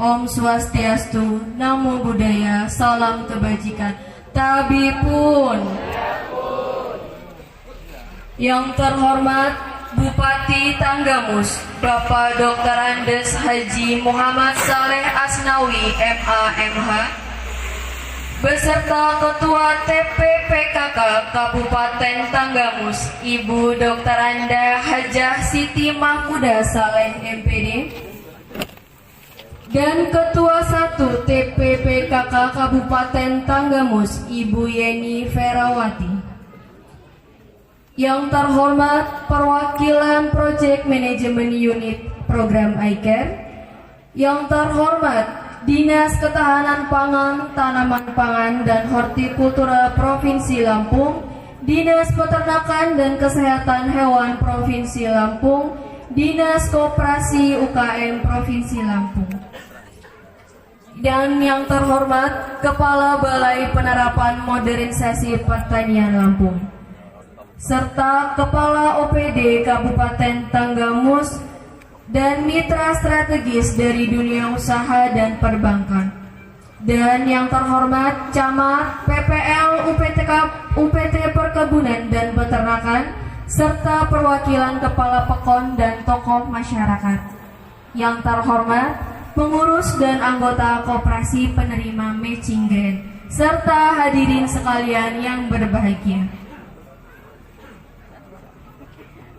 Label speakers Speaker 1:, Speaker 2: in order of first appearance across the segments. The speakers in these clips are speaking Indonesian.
Speaker 1: Om Swastiastu, Namo Buddhaya, salam kebajikan. Tabipun. Yang terhormat Bupati Tanggamus, Bapak Dr. Andes Haji Muhammad Saleh Asnawi, MA MH, beserta Ketua TPPKK Kabupaten Tanggamus, Ibu Dr. Anda Hajah Siti Mahmuda Saleh MPD, dan Ketua 1 TPPKK Kabupaten Tanggamus, Ibu Yeni Ferawati. Yang terhormat perwakilan Project Management Unit Program iCare, yang terhormat Dinas Ketahanan Pangan, Tanaman Pangan dan Hortikultura Provinsi Lampung, Dinas Peternakan dan Kesehatan Hewan Provinsi Lampung, Dinas Koperasi UKM Provinsi Lampung. Dan yang terhormat Kepala Balai Penerapan Modernisasi Pertanian Lampung, serta Kepala OPD Kabupaten Tanggamus dan mitra strategis dari dunia usaha dan perbankan. Dan yang terhormat Camat, PPL, UPT Perkebunan dan Peternakan, serta perwakilan Kepala Pekon dan tokoh masyarakat. Yang terhormat pengurus dan anggota Koperasi Penerima Matching Grant, serta hadirin sekalian yang berbahagia.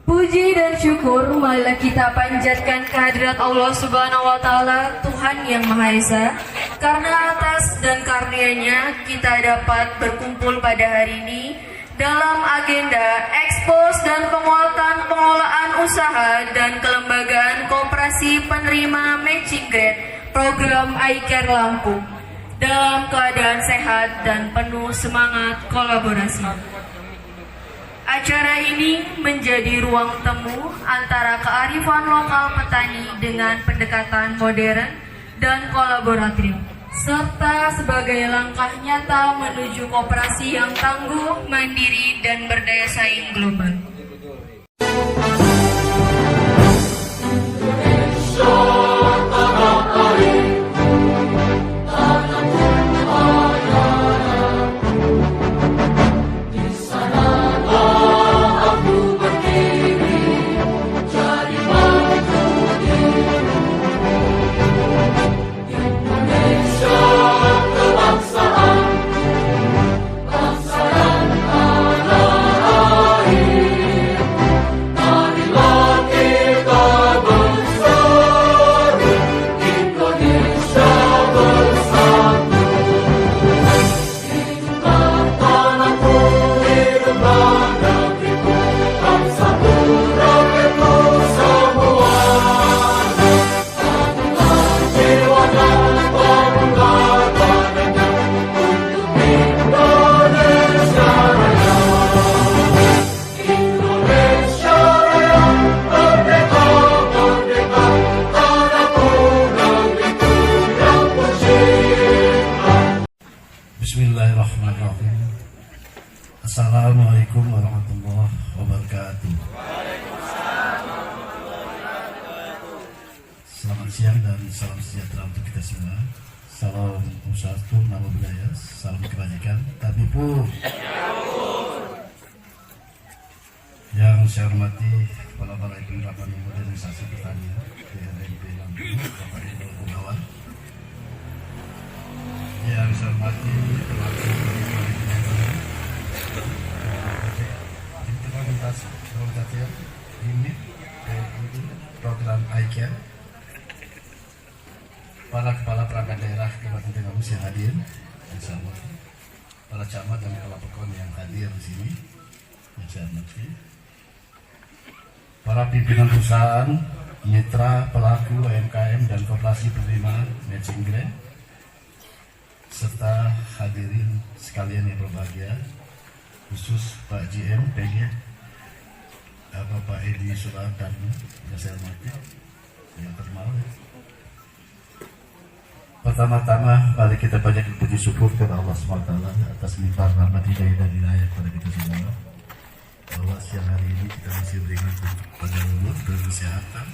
Speaker 1: Puji dan syukur marilah kita panjatkan kehadirat Allah Subhanahu wa Ta'ala, Tuhan yang Maha Esa, karena atas dan karunia-Nya kita dapat berkumpul pada hari ini dalam agenda ekspos dan penguatan pengelolaan usaha dan kelembagaan Koperasi Penerima Matching Grant Program iCare Lampung dalam keadaan sehat dan penuh semangat kolaborasi. Acara ini menjadi ruang temu antara kearifan lokal petani dengan pendekatan modern dan kolaboratif, serta sebagai langkah nyata menuju koperasi yang tangguh, mandiri, dan berdaya saing global.
Speaker 2: Bismillahirrahmanirrahim. Assalamualaikum warahmatullahi wabarakatuh. Selamat siang dan salam sejahtera untuk kita semua. Salam Swastiastu, Namo Buddhaya, salam kebajikan. Tabipun. Yang saya hormati Kepala Balai Penerapan Modernisasi Pertanian BLMP Lampung, Bapak Ibu Gunawan. Yang saya hormati pelaku implementasi unit program iCare, para kepala perangkat daerah Kabupaten Tanggamus yang hadir, yang saya hormati, para camat dan kepala pekon yang hadir di sini, yang saya hormati, para pimpinan perusahaan, mitra, pelaku UMKM dan koperasi penerima matching grant, serta hadirin sekalian yang berbahagia, khusus Pak GM, PG, Bapak Edi Suratani, yang saya hormati, yang terhormat. Pertama-tama, mari kita panjatkan puji syukur kepada Allah SWT atas limpahan rahmat hidayah dan inayah kepada kita semua. Bahwa siang hari ini kita masih berikan pada umur dan kesehatan,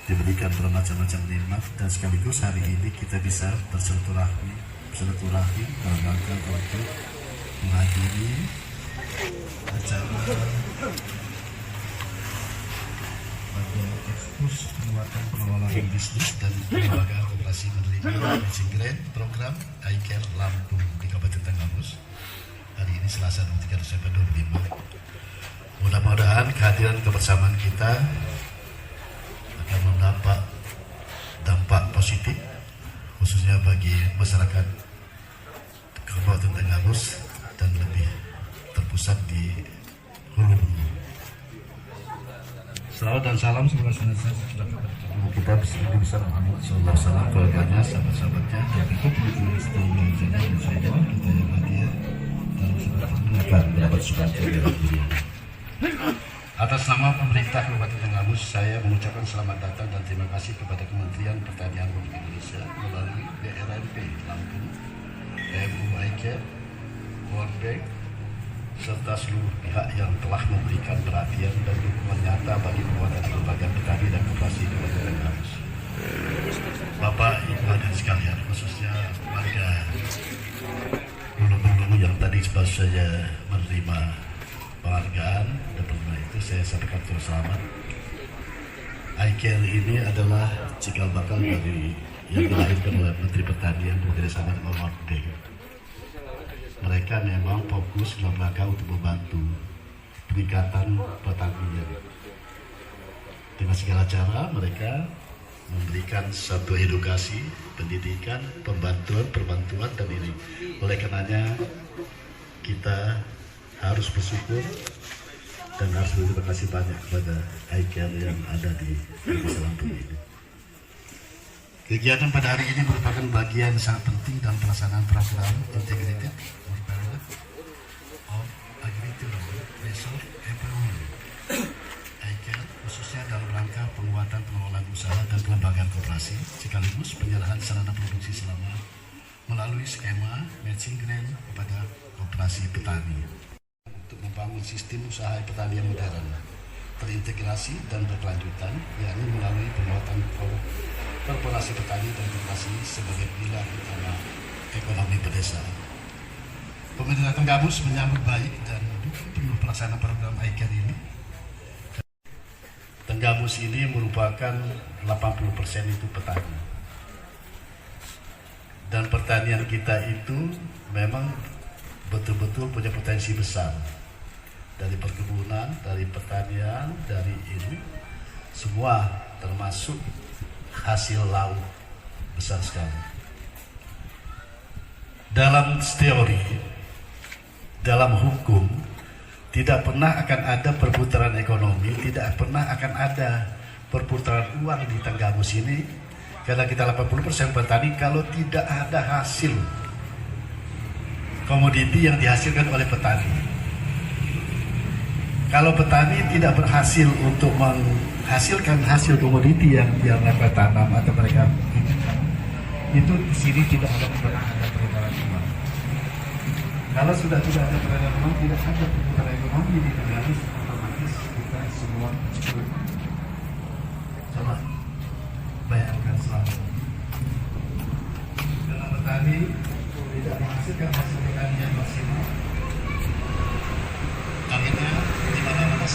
Speaker 2: diberikan bermacam-macam nikmat, dan sekaligus hari ini kita bisa bersilaturahmi dalam rangka untuk menghadiri acara pada ekspos penguatan pengelolaan bisnis dan lembaga operasi menerima matching grant program iCare Lampung di Kabupaten Tenggamus. Hari ini Selasa 23 Desember 2025. Mudah-mudahan kehadiran kebersamaan kita akan mendapat dampak positif khususnya bagi masyarakat Kabupaten Tenggamus dan lebih terpusat di Hulu. Salawat dan salam semoga senantiasa kita bisa Muhammad Sallallahu Alaihi Wasallam, keluarganya, sahabat-sahabatnya, dan ikut menuju dan insyaAllah kita yang hadir dalam sebuah akan mendapat sukacita dalam dunia. Atas nama pemerintah Kabupaten Tenggamus, saya mengucapkan selamat datang dan terima kasih kepada Kementerian Pertanian Republik Indonesia melalui BRNP Lampung, PMU iCare, World Bank, serta seluruh pihak yang telah memberikan perhatian dan dukungan nyata bagi penguatan lembaga petani dan koperasi di Kabupaten Tenggamus. Bapak Ibu hadirin sekalian, khususnya warga Hulu yang tadi baru saja menerima penghargaan dan pernah itu saya sampaikan terus selamat. iCare ini adalah cikal bakal dari yang dilahirkan oleh Menteri Pertanian bekerjasama dengan World Bank. Mereka memang fokus dalam rangka untuk membantu peningkatan pertanian. Dengan segala cara mereka memberikan satu edukasi, pendidikan, perbantuan dan ini. Oleh karenanya kita harus bersyukur dan harus berterima kasih banyak kepada iCare yang ada di Desa Lampung ini. Kegiatan pada hari ini merupakan bagian sangat penting dalam pelaksanaan peraturan integrated of agriculture resource improvement iCare, khususnya dalam rangka penguatan pengelolaan usaha dan pengembangan koperasi sekaligus penyerahan sarana produksi selama melalui skema matching grant kepada koperasi petani untuk membangun sistem usaha petani yang modern, terintegrasi dan berkelanjutan, yakni melalui penguatan korporasi petani dan koperasi sebagai pilar utama ekonomi pedesaan. Pemerintah Tenggamus menyambut baik dan mendukung penuh pelaksanaan program iCare ini. Tenggamus ini merupakan 80% itu petani. Dan pertanian kita itu memang betul-betul punya potensi besar. Dari perkebunan, dari pertanian, dari ini semua termasuk hasil laut besar sekali. Dalam teori, dalam hukum, tidak pernah akan ada perputaran ekonomi, tidak pernah akan ada perputaran uang di Tenggamus ini, karena kita 80% petani, kalau tidak ada hasil komoditi yang dihasilkan oleh petani. Kalau petani tidak berhasil untuk menghasilkan hasil komoditi yang mereka tanam atau mereka itu di sini tidak ada perputaran uang. Kalau sudah tidak ada perputaran uang, tidak ada perputaran ekonomi di Tenggamus, otomatis kita semua coba bayangkan selalu. Karena petani tidak menghasilkan hasil petani yang maksimal, akhirnya di mana-mana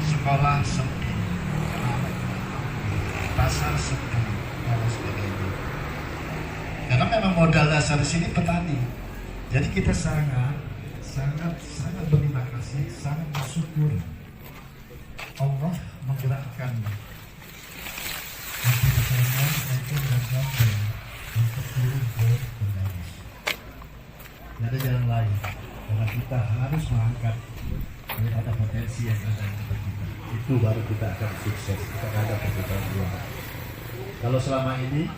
Speaker 2: sekolah sepi, pasar sepi, dan sebagainya. Karena memang modal dasar di sini petani. Jadi kita sangat berterima kasih, sangat bersyukur Allah menggerakkan hati pertanian itu dan untuk turun ke Tenggamus. Tidak ada jalan lain, karena kita harus mengangkat daripada potensi yang ada di kita. Itu baru kita akan sukses. Kita ada perputaran uang. Kalau selama ini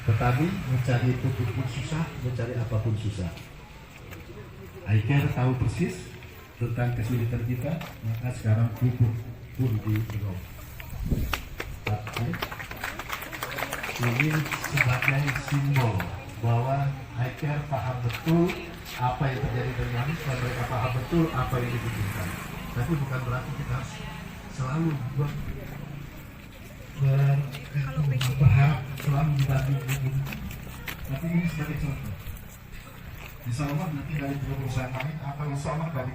Speaker 2: petani mencari pupuk pun susah, mencari apapun susah. iCare tahu persis tentang kesulitan kita, maka sekarang pupuk pun di-drop. Tapi ini sebagai simbol bahwa iCare paham betul apa yang terjadi dengan, dan mereka paham betul apa yang dibutuhkan. Tapi bukan berarti kita harus selalu berharap selalu dibanding. Tapi ini sebagai contoh. Insya Allah nanti dari perusahaan lain atau insya Allah dari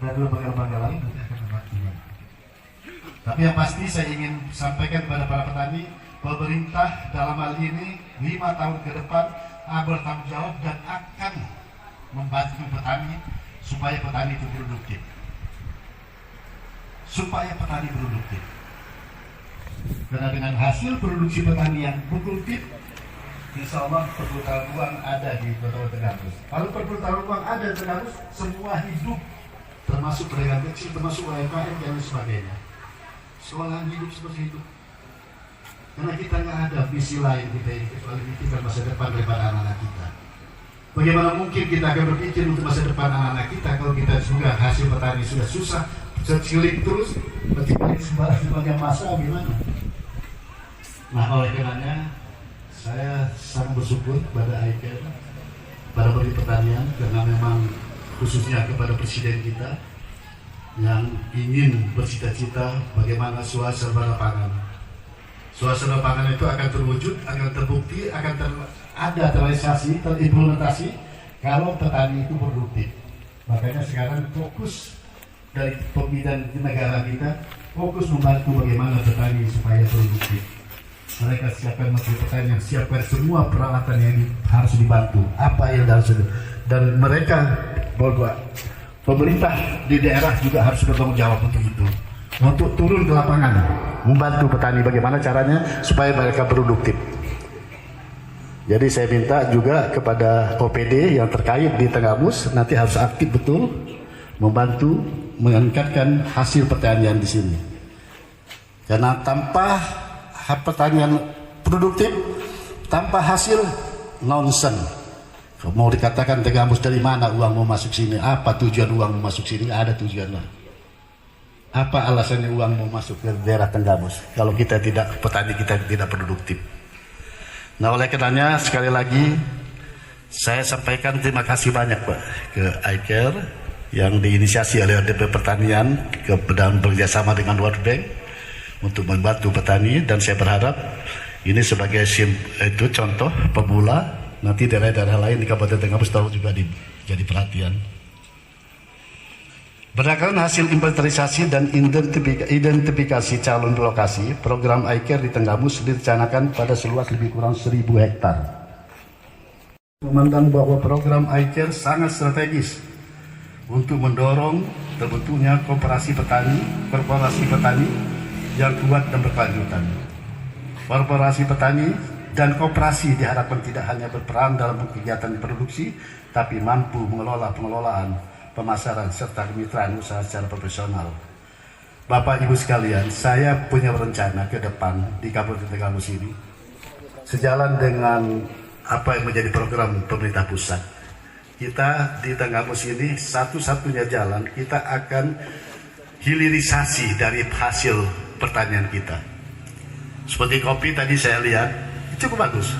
Speaker 2: lembaga-lembaga lain nanti akan membantu. Tapi yang pasti saya ingin sampaikan kepada para petani, pemerintah dalam hal ini 5 tahun ke depan bertanggung jawab dan akan membantu petani supaya petani itu produktif. Karena dengan hasil produksi petani yang produktif, insya Allah perputaran uang ada di Kota Tegamus. Kalau perputaran uang ada di Tegamus, semua hidup, termasuk pedagang kecil, termasuk UMKM dan sebagainya. Soalan hidup seperti itu. Karena kita nggak ada visi lain kita ini kecuali memikirkan masa depan daripada anak-anak kita. Bagaimana mungkin kita akan berpikir untuk masa depan anak-anak kita kalau kita sudah hasil petani sudah susah, sulit terus, ketika sebagai masa gimana? Nah, oleh karenanya saya sangat bersyukur kepada ICARE, pada Menteri Pertanian, karena memang khususnya kepada Presiden kita yang ingin bercita-cita bagaimana suasana pangan. Suasana pangan itu akan terwujud, akan terbukti, akan ada terrealisasi, terimplementasi kalau petani itu produktif. Makanya sekarang fokus dari pembinaan negara kita, fokus membantu bagaimana petani supaya produktif. Mereka siapkan Menteri Pertanian, siapkan semua peralatan yang harus dibantu, apa yang harus, dan mereka bahwa pemerintah di daerah juga harus bertanggung jawab untuk itu, untuk turun ke lapangan membantu petani bagaimana caranya supaya mereka produktif. Jadi saya minta juga kepada OPD yang terkait di Tegamus nanti harus aktif betul membantu meningkatkan hasil pertanian di sini. Karena tanpa pertanian produktif, tanpa hasil nonsen. Mau dikatakan Tegamus dari mana uang mau masuk sini? Apa tujuan uang mau masuk sini? Ada tujuan lah. Apa alasannya uang mau masuk ke daerah Tegamus kalau kita tidak, petani kita tidak produktif? Nah, oleh karenanya sekali lagi saya sampaikan terima kasih banyak Pak ke ICARE yang diinisiasi oleh DP Pertanian dan bekerjasama dengan World Bank untuk membantu petani, dan saya berharap ini sebagai contoh pemula, nanti daerah-daerah lain di Kabupaten Tegamus tahu juga jadi perhatian. Berdasarkan hasil inventarisasi dan identifikasi calon lokasi, program ICARE di Tegamus direncanakan pada seluas lebih kurang 1.000 hektar. Memandang bahwa program ICARE sangat strategis untuk mendorong terbentuknya korporasi petani yang kuat dan berkelanjutan. Korporasi petani dan koperasi diharapkan tidak hanya berperan dalam kegiatan produksi, tapi mampu mengelola pengelolaan, pemasaran, serta kemitraan usaha secara profesional. Bapak Ibu sekalian, saya punya rencana ke depan di Kabupaten Tegamus ini, sejalan dengan apa yang menjadi program pemerintah pusat. Kita di Tegamus ini satu-satunya jalan, kita akan hilirisasi dari hasil pertanian kita. Seperti kopi tadi saya lihat, cukup bagus.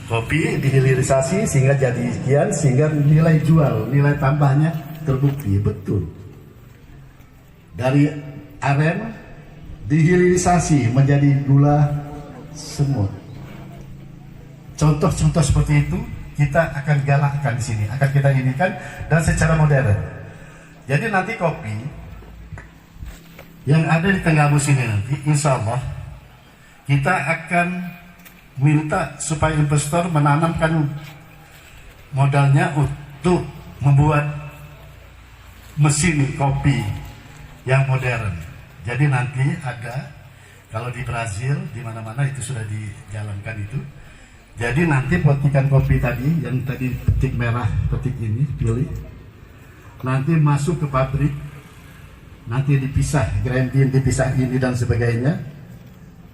Speaker 2: Kopi dihilirisasi sehingga jadi sekian, sehingga nilai jual, nilai tambahnya terbukti betul. Dari aren dihilirisasi menjadi gula semut. Contoh-contoh seperti itu kita akan galakkan di sini, akan kita inikan dan secara modern. Jadi nanti kopi yang ada di Tegamus ini nanti, insya Allah kita akan minta supaya investor menanamkan modalnya untuk membuat mesin kopi yang modern. Jadi nanti ada, kalau di Brazil, di mana-mana itu sudah dijalankan itu. Jadi nanti petikan kopi tadi, yang tadi petik merah, petik ini, pilih. Nanti masuk ke pabrik, nanti dipisah, grinding, dipisah ini dan sebagainya.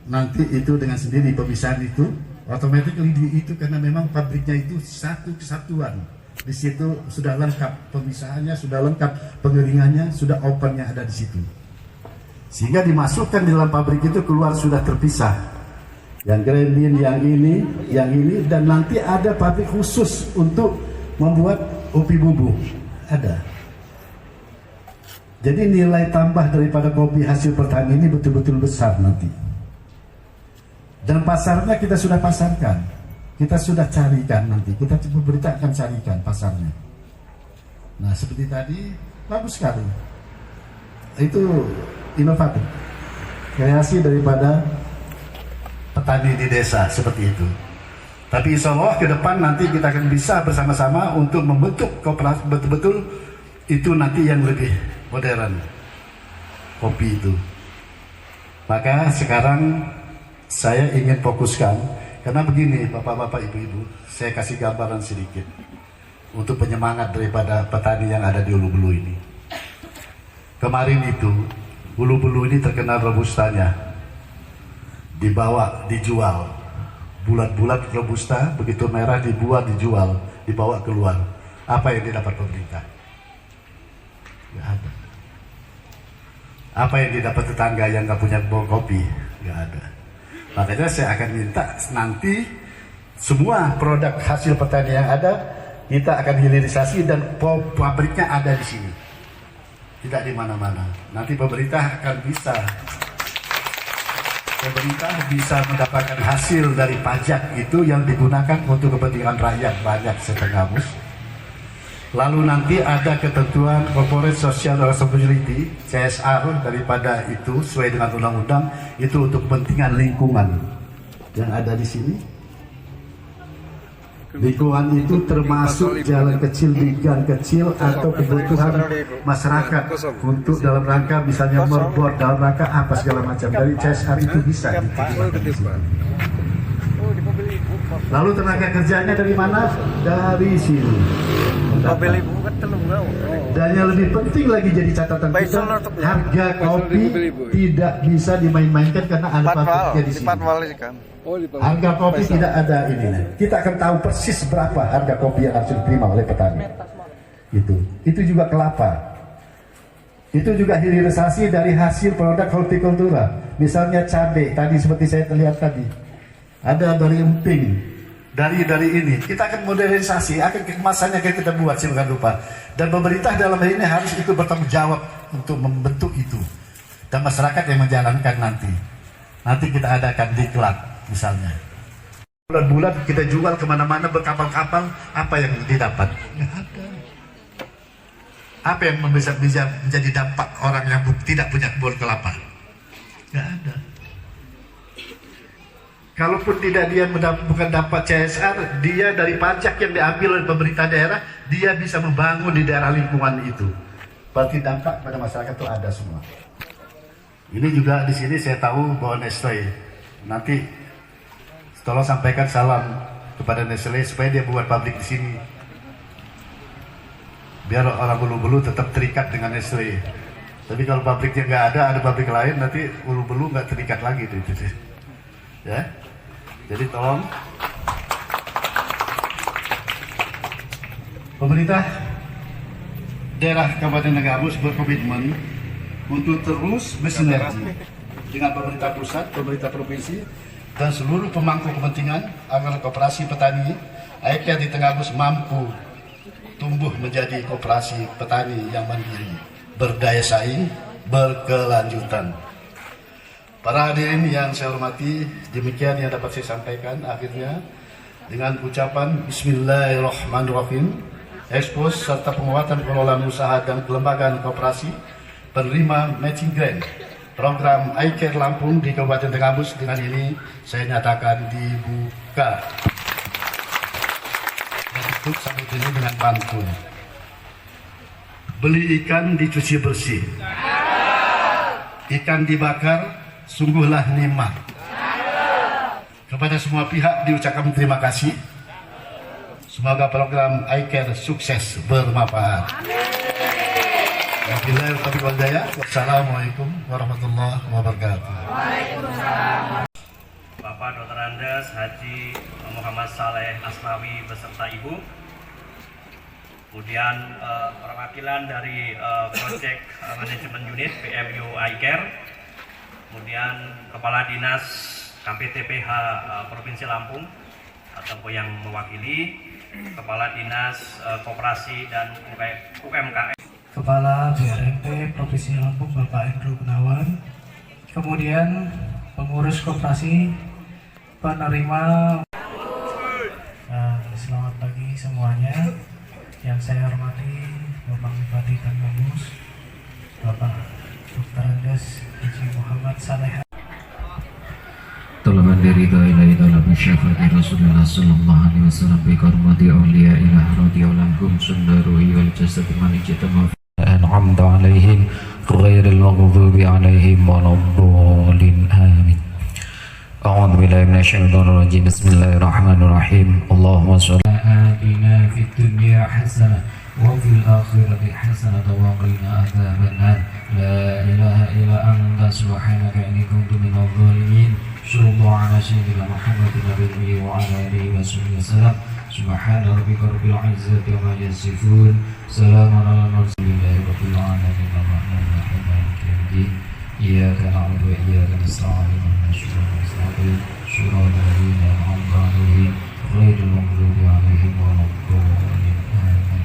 Speaker 2: Nanti itu dengan sendiri pemisahan itu otomatis itu karena memang pabriknya itu satu kesatuan. Di situ sudah lengkap pemisahannya, sudah lengkap pengeringannya, sudah opennya ada di situ. Sehingga dimasukkan di dalam pabrik itu keluar sudah terpisah. Yang grinding, yang ini, dan nanti ada pabrik khusus untuk membuat kopi bubuk. Ada. Jadi nilai tambah daripada kopi hasil pertanian ini betul-betul besar nanti. Dan pasarnya kita sudah pasarkan, kita sudah carikan nanti, kita pemerintah akan carikan pasarnya. Nah seperti tadi, bagus sekali. Itu inovatif, kreasi daripada petani di desa seperti itu. Tapi insya Allah ke depan nanti kita akan bisa bersama-sama untuk membentuk koperasi betul-betul itu nanti yang lebih modern, kopi itu. Maka sekarang saya ingin fokuskan, karena begini bapak-bapak ibu-ibu, saya kasih gambaran sedikit untuk penyemangat daripada petani yang ada di Hulu Belu ini. Kemarin itu Hulu Belu ini terkenal robustanya, dijual bulat-bulat robusta, begitu merah dibuat dijual, dibawa keluar. Apa yang didapat pemerintah? Gak ada. Apa yang didapat tetangga yang gak punya kopi? Gak ada. Makanya saya akan minta nanti semua produk hasil pertanian yang ada kita akan hilirisasi dan pabriknya ada di sini, tidak di mana-mana. Nanti pemerintah bisa mendapatkan hasil dari pajak itu yang digunakan untuk kepentingan rakyat banyak setengahmus. Lalu nanti ada ketentuan Corporate Social Responsibility (CSR) daripada itu sesuai dengan undang-undang itu untuk kepentingan lingkungan yang ada di sini. Lingkungan itu termasuk jalan kecil, gang kecil atau kebutuhan masyarakat untuk dalam rangka misalnya merbot, dalam rangka apa segala macam dari CSR itu bisa diterima di sini. Lalu tenaga kerjanya dari mana? Dari sini. Dan yang lebih penting lagi jadi catatan kita, harga kopi tidak bisa dimain-mainkan karena ada pabriknya di sini. Harga kopi tidak ada ini. Kita akan tahu persis berapa harga kopi yang harus diterima oleh petani. Itu juga kelapa. Itu juga hilirisasi dari hasil produk hortikultura. Misalnya cabai tadi seperti saya terlihat tadi. Ada dari emping, dari ini. Kita akan modernisasi, akan kemasannya kita buat jangan lupa. Dan pemerintah dalam hal ini harus ikut bertanggung jawab untuk membentuk itu. Dan masyarakat yang menjalankan nanti. Nanti kita adakan diklat misalnya. Bulan-bulan kita jual kemana-mana berkapal-kapal, apa yang didapat? Nggak ada. Apa yang bisa menjadi dampak orang yang tidak punya kebun kelapa? Nggak ada. Kalaupun tidak dia bukan dapat CSR, dia dari pajak yang diambil oleh pemerintah daerah, dia bisa membangun di daerah lingkungan itu. Berarti dampak pada masyarakat itu ada semua. Ini juga di sini saya tahu bahwa Nestle nanti tolong sampaikan salam kepada Nestle supaya dia buat pabrik di sini. Biar orang Hulu-Belu tetap terikat dengan Nestle. Tapi kalau pabriknya nggak ada pabrik lain, nanti Hulu-Belu nggak terikat lagi itu. Ya, jadi tolong pemerintah daerah Kabupaten Negambus berkomitmen untuk terus bersinergi dengan pemerintah pusat, pemerintah provinsi, dan seluruh pemangku kepentingan agar koperasi petani AIKER di Negambus mampu tumbuh menjadi koperasi petani yang mandiri, berdaya saing, berkelanjutan. Para hadirin yang saya hormati, demikian yang dapat saya sampaikan. Akhirnya dengan ucapan Bismillahirrahmanirrahim, ekspos serta penguatan pengelolaan usaha dan kelembagaan koperasi penerima matching grant program AIKER Lampung di Kabupaten Negambus dengan ini saya nyatakan dibuka. Dan tutup sampai ini dengan pantun. Beli ikan dicuci bersih, ikan dibakar sungguhlah nikmat. Kepada semua pihak diucapkan terima kasih. Semoga program AIKER sukses bermanfaat. Wassalamualaikum warahmatullahi wabarakatuh.
Speaker 3: Bapak Dr. Andes Haji Muhammad Saleh Asnawi beserta Ibu. Kemudian perwakilan dari Project Management Unit PMU AIKER. Kemudian Kepala Dinas KPTPH Provinsi Lampung atau yang mewakili, Kepala Dinas Koperasi dan UMKM.
Speaker 4: Kepala BRMP Provinsi Lampung Bapak Endro Gunawan, kemudian pengurus koperasi, penerima. Selamat pagi semuanya. Yang saya hormati Bapak Bupati Tanggamus, Bapak Dr. Andes Haji Muhammad Saleh.
Speaker 5: طلبا لرضا إلهي طلب شفاعة رسول الله صلى الله عليه وسلم بكرمة أولياء إله رضي الله عنهم سنره والجسد من اجتمع أنعمت عليهم غير المغضوب عليهم ولا الضالين آمين. أعوذ بالله من الشيطان الرجيم. بسم الله الرحمن الرحيم. اللهم صل آتنا في الدنيا حسنة وفي الآخرة حسنة وقنا عذاب النار. لا إله إلا أنت سبحانك إني كنت من الظالمين. صلى الله على سيدنا محمد النبي وعلى آله وصحبه وسلم. سبحان ربك رب العزة عما يصفون. سلام على المرسلين رب العالمين الرحمن الرحيم مالك يوم الدين. إياك نعبد وإياك نستعين اهدنا الصراط المستقيم صراط الذين أنعمت عليهم غير المغضوب عليهم ولا الضالين آمين.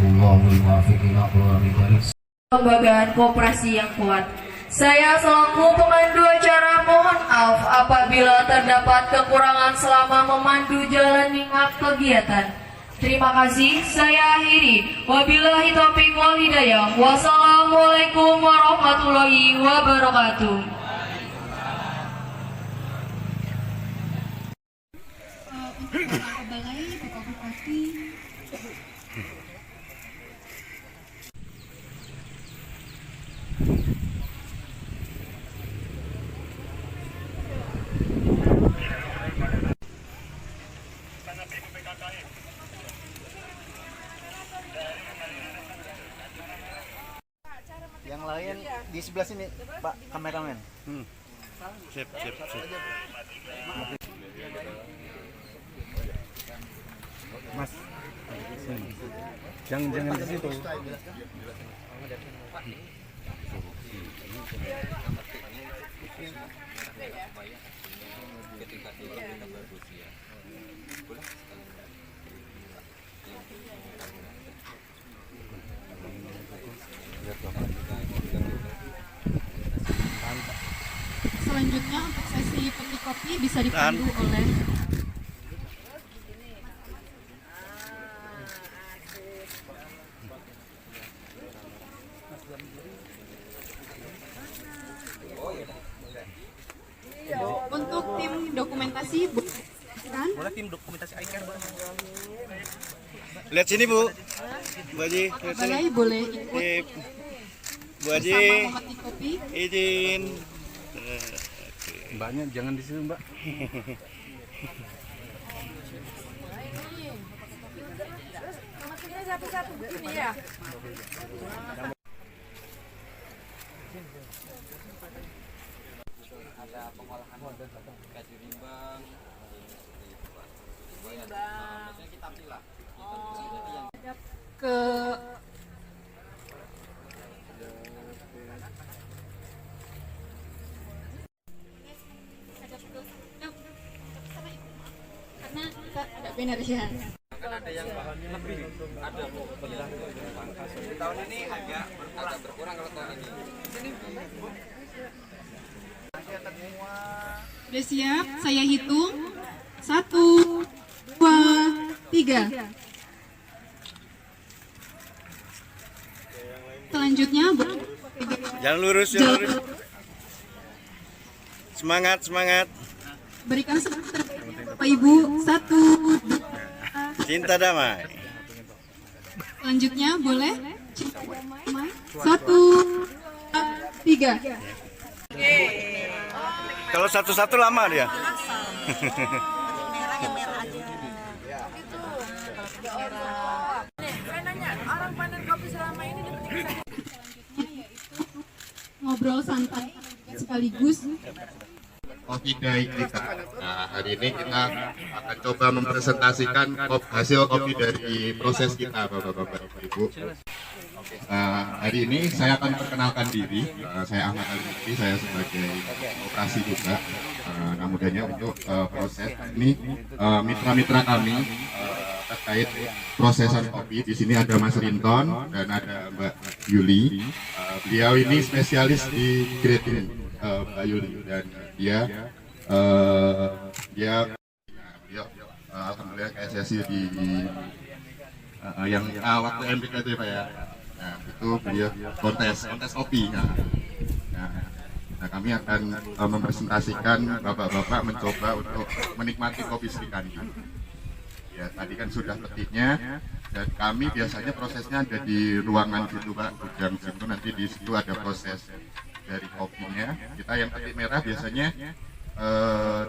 Speaker 5: Wallahul muwaffiq ila aqwamit thoriq.
Speaker 1: Lembagaan koperasi yang kuat. Saya selaku pemandu acara mohon maaf apabila terdapat kekurangan selama memandu jalani kegiatan. Terima kasih, saya akhiri. Wabillahi taufiq wal hidayah. Wassalamualaikum warahmatullahi wabarakatuh.
Speaker 6: Untuk Bapak Balai, Bapak Bupati,
Speaker 7: yang lain di sebelah sini, Pak kameramen.
Speaker 2: Sip.
Speaker 7: Mas, jangan di situ.
Speaker 6: selanjutnya untuk sesi petik kopi bisa dipandu oleh untuk tim dokumentasi kan?
Speaker 7: Boleh tim dokumentasi ICAN, boleh. Lihat sini, Bu. Bu Haji, lihat sini.
Speaker 6: Balai boleh ikut
Speaker 7: Bu Haji,
Speaker 6: bersama memetik kopi.
Speaker 7: izin.
Speaker 8: Mbaknya jangan di situ, Mbak.
Speaker 6: Ke karena kita ada banner ya.
Speaker 7: Kan ada yang lebih, ada tahun ini agak berkurang kalau tahun ini.
Speaker 6: Udah siap? Saya hitung 1, 2, 3. Selanjutnya
Speaker 7: Jalan lurus. Semangat.
Speaker 6: berikan semangat Bapak Ibu. 1, 2.
Speaker 7: Cinta damai.
Speaker 6: Selanjutnya boleh 1, 2, 3.
Speaker 7: Kalau satu-satu lama dia.
Speaker 6: Ngobrol santai sekaligus
Speaker 9: Kopi Day kita. Nah, hari ini kita akan coba mempresentasikan hasil kopi dari proses kita, Bapak-bapak, Ibu. Hari ini saya akan perkenalkan diri. Saya Ahmad Ali, saya sebagai operasi juga. Nah, mudahnya untuk proses ini mitra-mitra kami terkait prosesan kopi. Di sini ada Mas Rinton dan ada Mbak Yuli. Beliau ini spesialis di grading, Mbak Yuli, dan beliau alhamdulillah KSSI di yang waktu MPK itu ya Pak ya. Nah itu beliau kontes kopi. Nah kami akan mempresentasikan bapak-bapak mencoba untuk menikmati kopi Sri Kandi. Ya tadi kan sudah petiknya, dan kami biasanya prosesnya ada di ruangan situ Pak, gudang situ, nanti di situ ada proses dari kopinya. Kita yang petik merah biasanya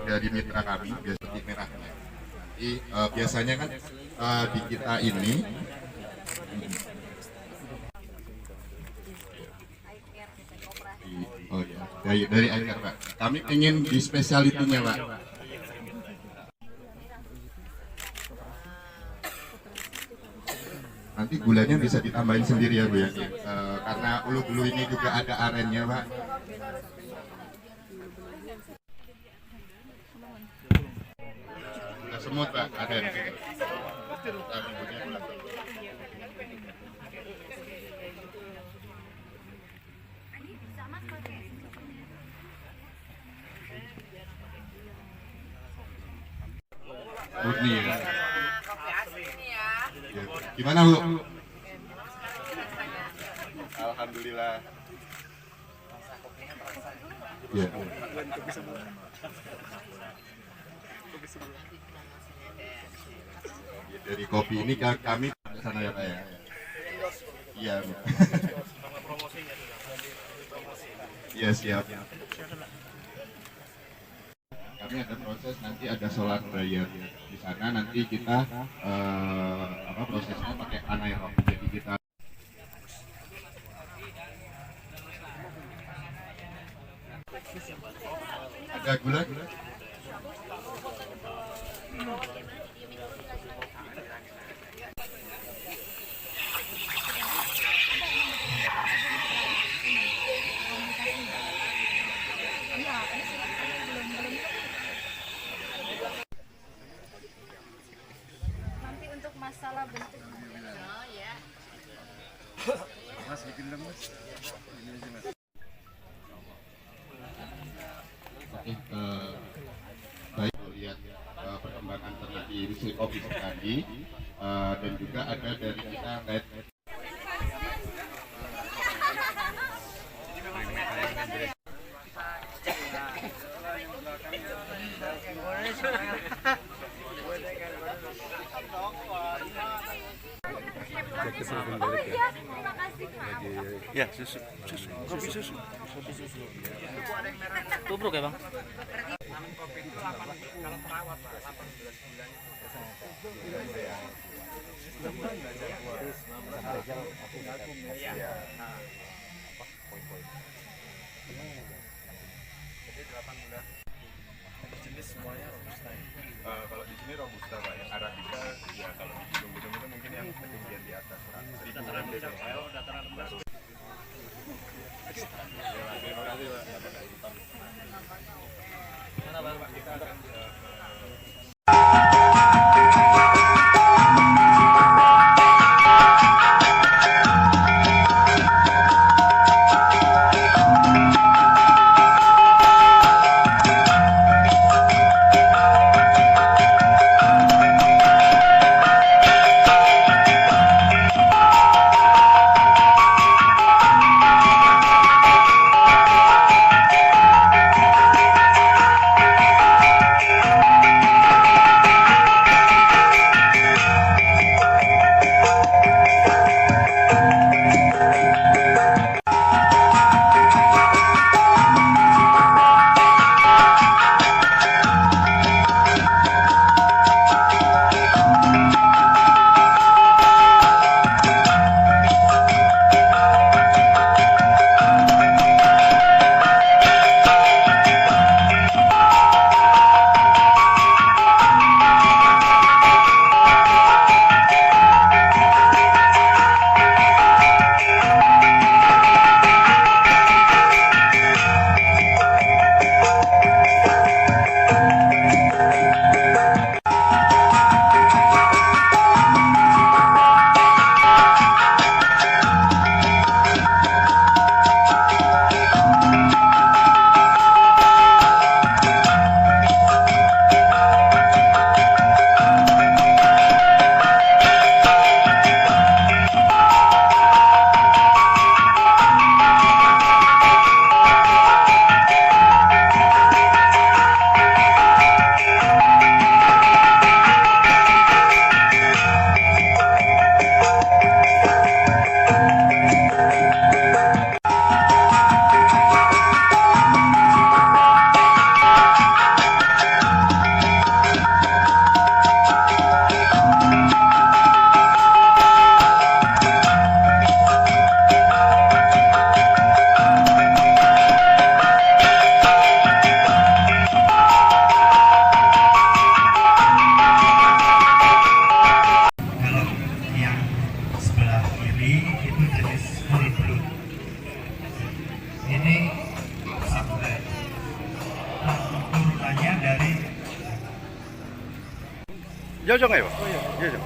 Speaker 9: dari mitra kami, biasa petik merahnya. Nanti biasanya kan di kita ini dari Air Pak. Kami ingin di spesialitinya Pak. Nanti gulanya bisa ditambahin sendiri ya Bu ya. Karena ulu-ulu ini juga ada arennya Pak. Gula semut Pak, aren. Murni ya. Gimana Bu? Alhamdulillah. Ya. Dari kopi ini kami ke sana ya Pak ya. Iya. Iya siap. Kami ada proses, nanti ada solar dryer di sana, nanti kita prosesnya pakai anaerob, jadi kita ada gula.
Speaker 6: Masalah bentuk ya.
Speaker 9: Mas bikin dong Mas. Oke, baik lihat perkembangan ternak di industri kopi tadi, dan juga ada dari kita kait
Speaker 3: Ya, susu. Kopi susu. Tubruk ya, Bang?
Speaker 8: Jenis semuanya robusta. Kalau di sini robusta Pak, yang arabica ya kalau di gunung-gunung itu mungkin yang ketinggian di atas. Di dataran rendah, dataran rendah. Terima kasih Pak.
Speaker 3: Mana Bang?
Speaker 8: Kita akan
Speaker 4: ini sampai turunannya dari
Speaker 8: Jojong ya, Pak? Oh iya, jojong.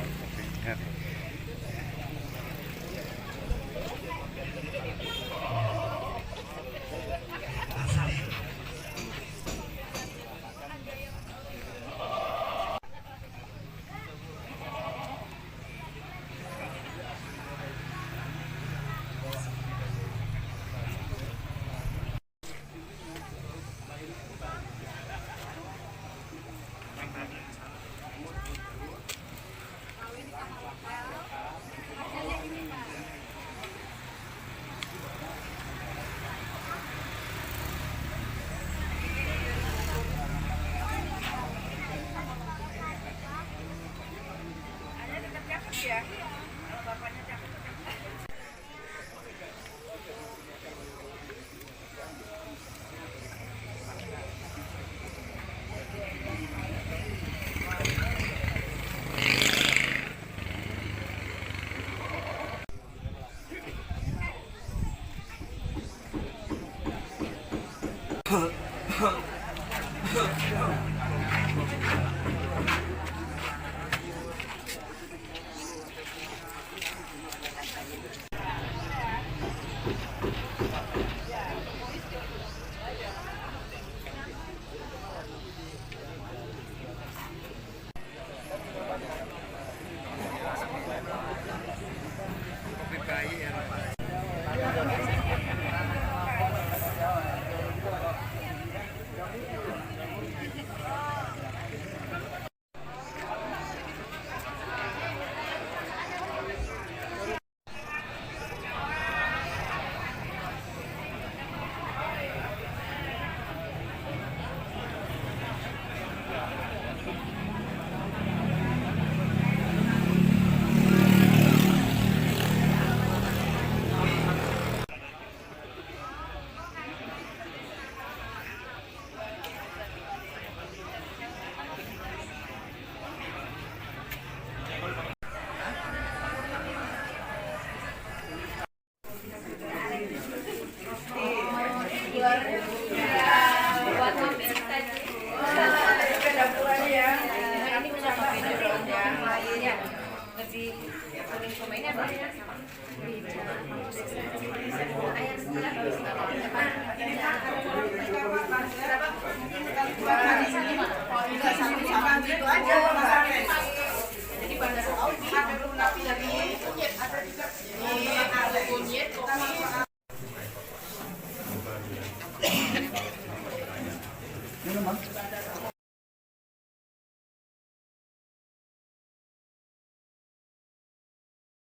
Speaker 1: Lebih